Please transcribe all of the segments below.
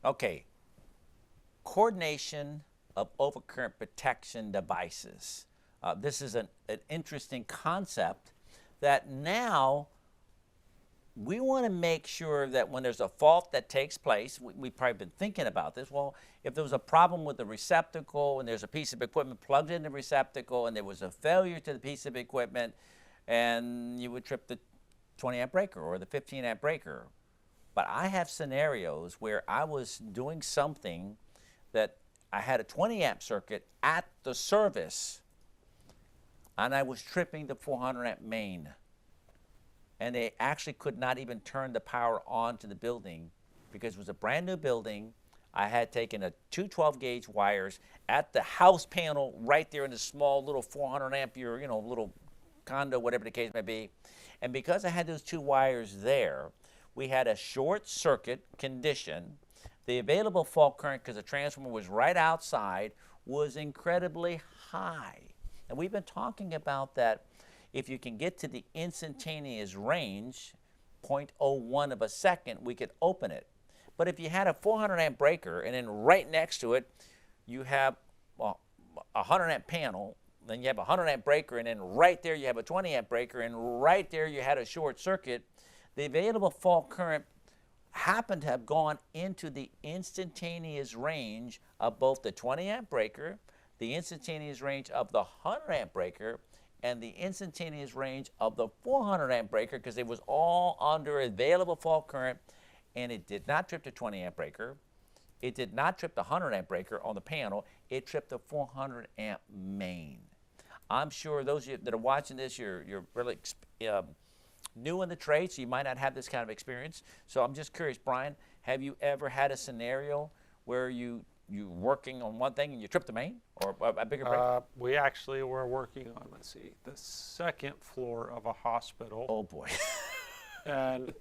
Okay, coordination of overcurrent protection devices. This is an interesting concept that now we want to make sure that when there's a fault that takes place, we've probably been thinking about this. Well, if there was a problem with the receptacle and there's a piece of equipment plugged in the receptacle and there was a failure to the piece of equipment, and you would trip the 20 amp breaker or the 15 amp breaker. But I have scenarios where I was doing something that I had a 20 amp circuit at the service and I was tripping the 400 amp main. And they actually could not even turn the power on to the building because it was a brand new building. I had taken a two 12 gauge wires at the house panel right there in the small little 400 ampere, little condo, whatever the case may be. And because I had those two wires there, we had a short circuit condition. The available fault current, because the transformer was right outside, was incredibly high. And we've been talking about that. If you can get to the instantaneous range, 0.01 of a second, we could open it. But if you had a 400 amp breaker and then right next to it, you have a 100 amp panel, then you have a 100 amp breaker, and then right there you have a 20 amp breaker, and right there you had a short circuit, the available fault current happened to have gone into the instantaneous range of both the 20 amp breaker, the instantaneous range of the 100 amp breaker, and the instantaneous range of the 400 amp breaker, because it was all under available fault current, and it did not trip the 20 amp breaker. It did not trip the 100 amp breaker on the panel. It tripped the 400 amp main. I'm sure those of you that are watching this, you're really new in the trade, so you might not have this kind of experience. So I'm just curious, Brian, have you ever had a scenario where you're working on one thing and you trip the main or a bigger breaker? We actually were working on, the second floor of a hospital. Oh boy. And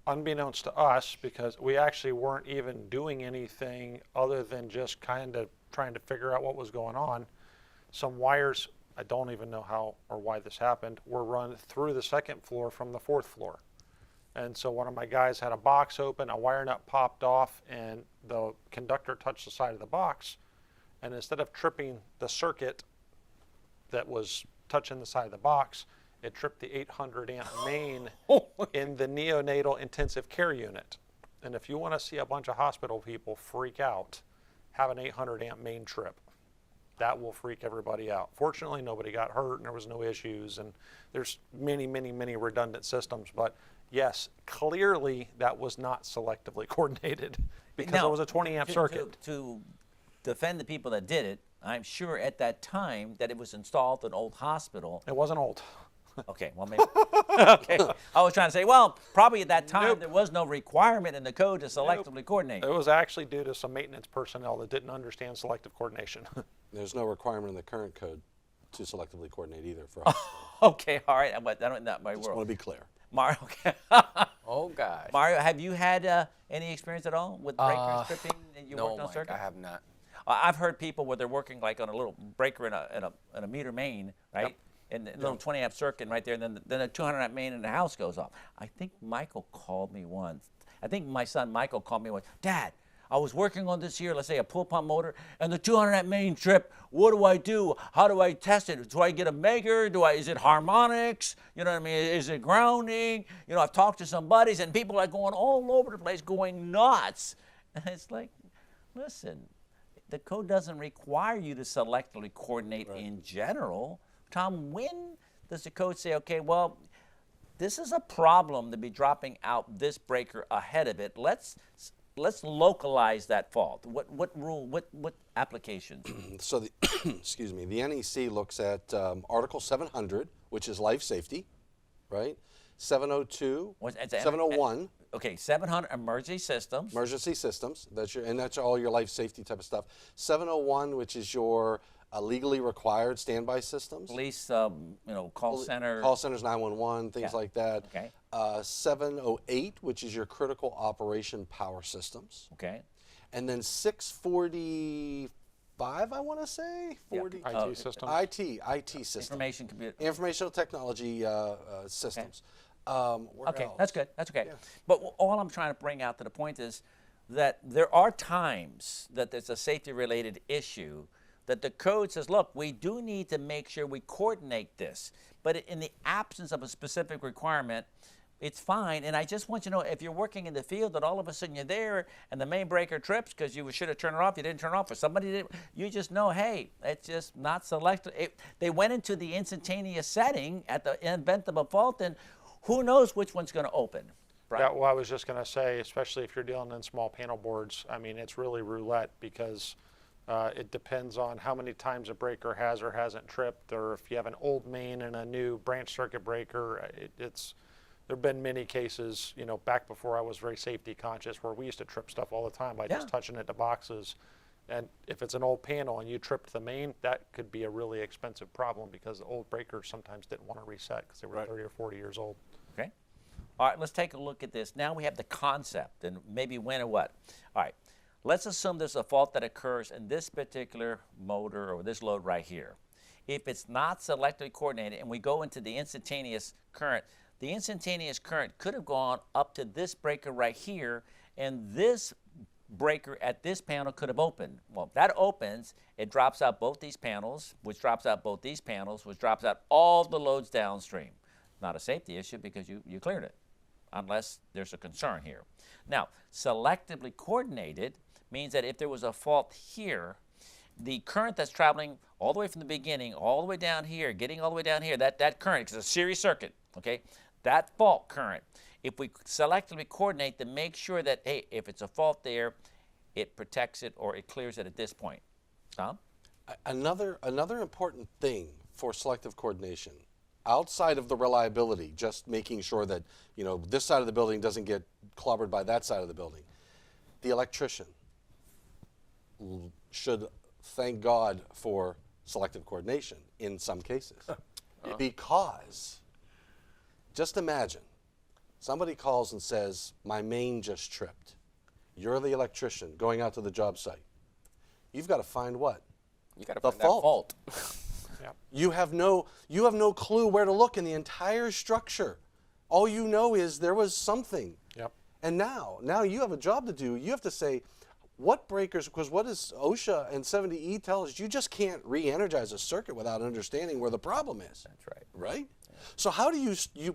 unbeknownst to us, because we actually weren't even doing anything other than just kind of trying to figure out what was going on, some wires, I don't even know how or why this happened, were run through the second floor from the fourth floor. And so one of my guys had a box open, a wire nut popped off, and the conductor touched the side of the box. And instead of tripping the circuit that was touching the side of the box, it tripped the 800 amp main in the neonatal intensive care unit. And if you want to see a bunch of hospital people freak out, have an 800 amp main trip. That will freak everybody out. Fortunately, nobody got hurt and there was no issues. And there's many, many, many redundant systems. But yes, clearly that was not selectively coordinated because Now, it was a 20 amp circuit. To defend the people that did it, I'm sure at that time that it was installed in an old hospital. It wasn't old. Okay, well maybe. Okay, I was trying to say, well, probably at that time there was no requirement in the code to selectively coordinate. It was actually due to some maintenance personnel that didn't understand selective coordination. There's no requirement in the current code to selectively coordinate either for us. Okay, all right, but I don't not my Just world. want to be clear. Mario, okay. Oh gosh. Mario, have you had any experience at all with breakers tripping? And you No, worked on Mike, circuit? I have not. I've heard people where they're working like on a little breaker in a meter main, right? Yep. And a little 20 amp circuit right there, and then a 200 amp main in the house goes off. I think Michael called me once. I think my son Michael called me once. Dad, I was working on this here, let's say a pull pump motor, and the 200 amp main trip. What do I do? How do I test it? Do I get a measure? Is it harmonics? You know what I mean? Is it grounding? You know, I've talked to some buddies, and people are going all over the place, going nuts. And it's like, listen, the code doesn't require you to selectively coordinate in general. Tom, when does the code say, okay, well, this is a problem to be dropping out this breaker ahead of it. Let's localize that fault. What rule, what applications? So the, excuse me, the NEC looks at Article 700, which is life safety, right? 702, 701. Okay, 700 emergency systems. Emergency systems, that's all your life safety type of stuff. 701, which is your legally required standby systems. Police, call center. Call centers, 911, things like that. Okay. 708, which is your critical operation power systems. Okay. And then 645, I want to say? 40. IT systems. IT systems. Information computer. Informational technology systems. Okay, else? that's good. That's okay. Yeah. But all I'm trying to bring out to the point is that there are times that there's a safety-related issue that the code says, look, we do need to make sure we coordinate this. But in the absence of a specific requirement, it's fine. And I just want you to know, if you're working in the field and all of a sudden you're there and the main breaker trips because you should have turned it off, you didn't turn it off, or somebody did, you just know, hey, it's just not selected. They went into the instantaneous setting at the event of a fault, and who knows which one's going to open. Right. Well, I was just going to say, especially if you're dealing in small panel boards, I mean, it's really roulette because it depends on how many times a breaker has or hasn't tripped, or if you have an old main and a new branch circuit breaker. There have been many cases, you know, back before I was very safety conscious, where we used to trip stuff all the time by just touching it to boxes. And if it's an old panel and you tripped the main, that could be a really expensive problem because the old breakers sometimes didn't want to reset because they were 30 or 40 years old. Okay. All right, let's take a look at this. Now we have the concept and maybe when or what. All right, let's assume there's a fault that occurs in this particular motor or this load right here. If it's not selectively coordinated and we go into the instantaneous current could have gone up to this breaker right here, and this breaker at this panel could have opened. Well, if that opens, it drops out both these panels, which drops out both these panels, which drops out all the loads downstream. Not a safety issue because you cleared it, unless there's a concern here. Now, selectively coordinated means that if there was a fault here, the current that's traveling all the way from the beginning, all the way down here, getting all the way down here, that current, because it's a series circuit, okay, that fault current, if we selectively coordinate to make sure that, hey, if it's a fault there, it protects it or it clears it at this point. Tom? Another important thing for selective coordination, outside of the reliability, just making sure that, you know, this side of the building doesn't get clobbered by that side of the building, the electrician should thank God for selective coordination in some cases. Because just imagine somebody calls and says, my main just tripped. You're the electrician going out to the job site. You've got to find what? You got to the find that fault. Yep. You have no clue where to look in the entire structure. All you know is there was something. Yep. And now you have a job to do. You have to say, what breakers, because what does OSHA and 70E tell us? You just can't re-energize a circuit without understanding where the problem is. That's right. Right? So how do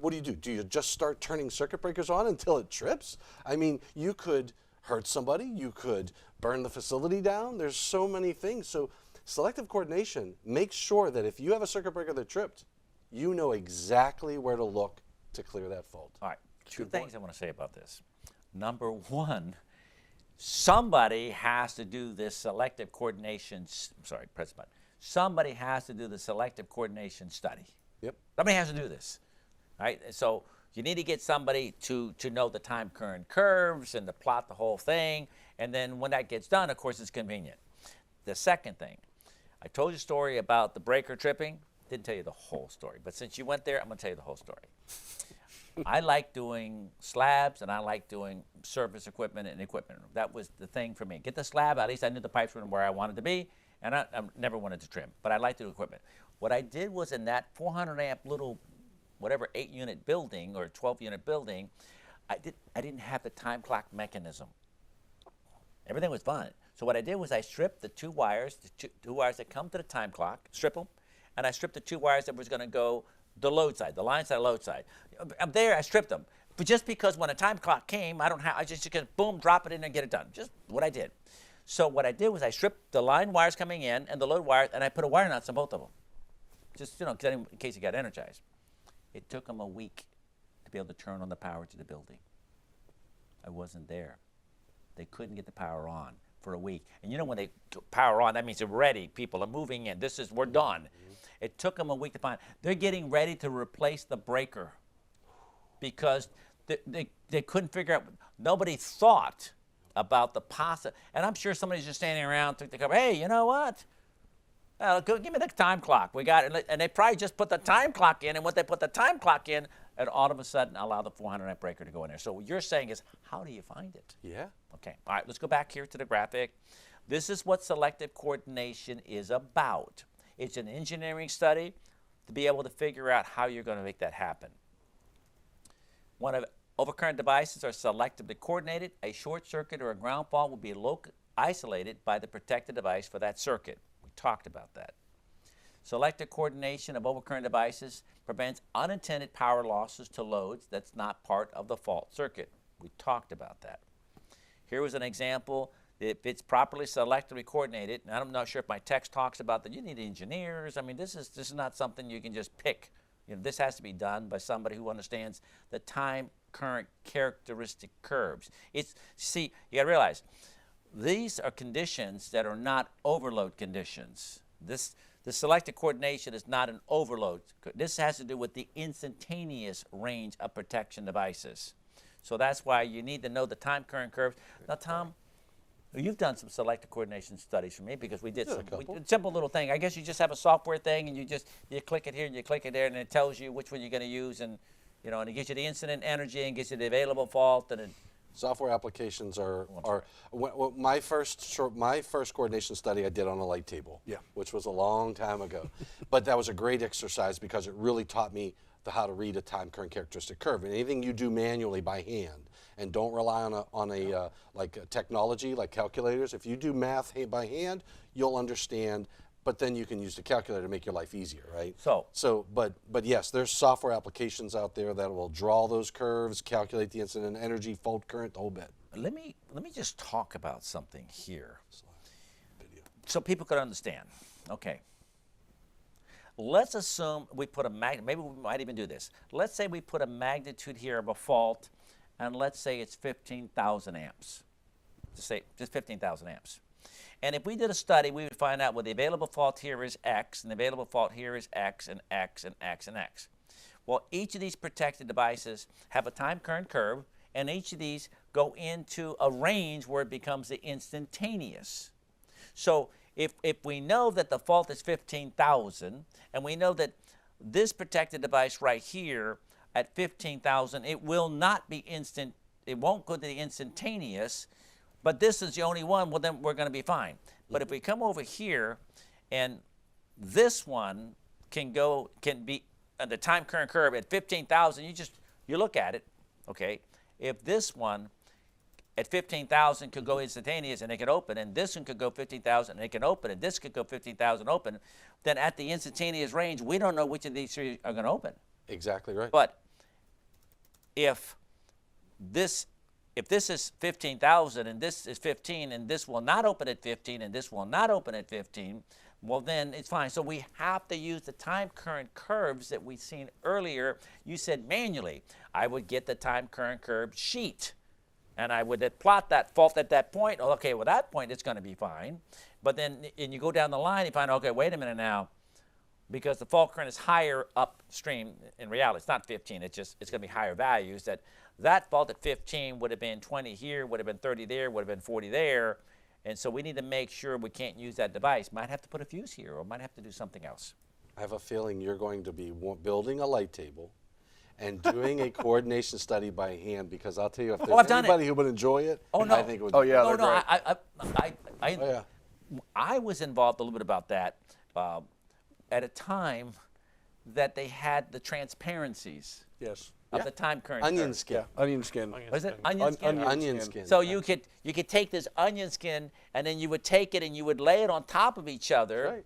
what do you do? Do you just start turning circuit breakers on until it trips? I mean, you could hurt somebody. You could burn the facility down. There's so many things. So selective coordination makes sure that if you have a circuit breaker that tripped, you know exactly where to look to clear that fault. All right, two things I want to say about this. Number one, somebody has to do this selective coordination, press the button. Somebody has to do the selective coordination study. Yep. Somebody has to do this, right? So you need to get somebody to know the time current curves and to plot the whole thing. And then when that gets done, of course, it's convenient. The second thing, I told you a story about the breaker tripping. Didn't tell you the whole story, but since you went there, I'm going to tell you the whole story. I like doing slabs and I like doing surface equipment and equipment. That was the thing for me. Get the slab, at least I knew the pipes were where I wanted to be, and I never wanted to trim, but I like to do equipment. What I did was in that 400 amp little, whatever 8-unit building or 12-unit building, I didn't have the time clock mechanism. Everything was fine. So what I did was I stripped the two wires that come to the time clock, strip them, and I stripped the two wires that was going to go the load side, the line side, load side. I'm there, I stripped them. But just because when a time clock came, I just can boom, drop it in and get it done. Just what I did. So what I did was I stripped the line wires coming in and the load wires, and I put a wire nuts on both of them. Just, you know, in case it got energized. It took them a week to be able to turn on the power to the building. I wasn't there. They couldn't get the power on for a week. And you know when they power on, that means they're ready. People are moving in. We're done. Mm-hmm. It took them a week to find. They're getting ready to replace the breaker because they couldn't figure out. Nobody thought about the possible. And I'm sure somebody's just standing around, took the cover. Hey, you know what? Give me the time clock. We got it. And they probably just put the time clock in. And when they put the time clock in, and all of a sudden allow the 400 amp breaker to go in there. So what you're saying is, how do you find it? Yeah. Okay. All right. Let's go back here to the graphic. This is what selective coordination is about. It's an engineering study to be able to figure out how you're going to make that happen. One of Overcurrent devices are selectively coordinated. A short circuit or a ground fault will be isolated by the protected device for that circuit. We talked about that. Selective coordination of overcurrent devices prevents unintended power losses to loads that's not part of the fault circuit. We talked about that. Here was an example. If it's properly selectively coordinated, and I'm not sure if my text talks about that, you need engineers. I mean, this is not something you can just pick. You know, this has to be done by somebody who understands the time current characteristic curves. See, you got to realize, these are conditions that are not overload conditions. The selective coordination is not an overload. This has to do with the instantaneous range of protection devices. So that's why you need to know the time current curves. Now, Tom, you've done some selective coordination studies for me because we did some simple little thing. I guess you just have a software thing and you click it here and you click it there and it tells you which one you're going to use, and and it gives you the incident energy and gives you the available fault, and software applications are my first coordination study I did on a light table, which was a long time ago, but that was a great exercise because it really taught me how to read a time current characteristic curve. And anything you do manually by hand, and don't rely on a technology like calculators. If you do math by hand, you'll understand. But then you can use the calculator to make your life easier, right? But yes, there's software applications out there that will draw those curves, calculate the incident energy, fault current, the whole bit. Let me just talk about something here, so people can understand. Okay. Let's assume we put a maybe we might even do this. Let's say we put a magnitude here of a fault, and let's say it's 15,000 amps. Just 15,000 amps. And if we did a study, we would find out, well, the available fault here is X, and the available fault here is X, and X, and X, and X. Well, each of these protected devices have a time current curve, and each of these go into a range where it becomes the instantaneous. So if we know that the fault is 15,000, and we know that this protected device right here at 15,000, it will not be instant, it won't go to the instantaneous, but this is the only one, well, then we're going to be fine. But if we come over here, and this one can be the time current curve at 15,000, you look at it, okay? If this one at 15,000 could go instantaneous and it can open, and this one could go 15,000 and it can open, and this could go 15,000 open, then at the instantaneous range, we don't know which of these three are going to open. Exactly right. But if this is 15,000 and this is 15, and this will not open at 15 and this will not open at 15, well, then it's fine. So we have to use the time current curves that we've seen earlier. You said manually. I would get the time current curve sheet, and I would plot that fault at that point. Okay, well, that point it's going to be fine. But then and you go down the line, you find, okay, wait a minute now, because the fault current is higher upstream. In reality, it's not 15. It's going to be higher values. That fault at 15 would have been 20 here, would have been 30 there, would have been 40 there. And so we need to make sure we can't use that device. Might have to put a fuse here, or might have to do something else. I have a feeling you're going to be building a light table and doing a coordination study by hand, because I'll tell you, if there's anybody who would enjoy it, I think it would. Oh yeah, they're great. I was involved a little bit about that at a time that they had the transparencies. Yes. Of the time current onion curve. skin. Yeah, onion skin. Was it onion skin? Onion skin. So you could take this onion skin, and then you would take it and you would lay it on top of each other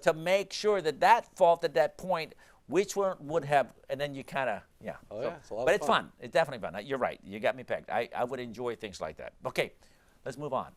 to make sure that fault at that point, which one would have, and then you kind of, Oh, yeah, it's a lot but of it's fun. It's definitely fun. You're right. You got me pegged. I would enjoy things like that. Okay, let's move on.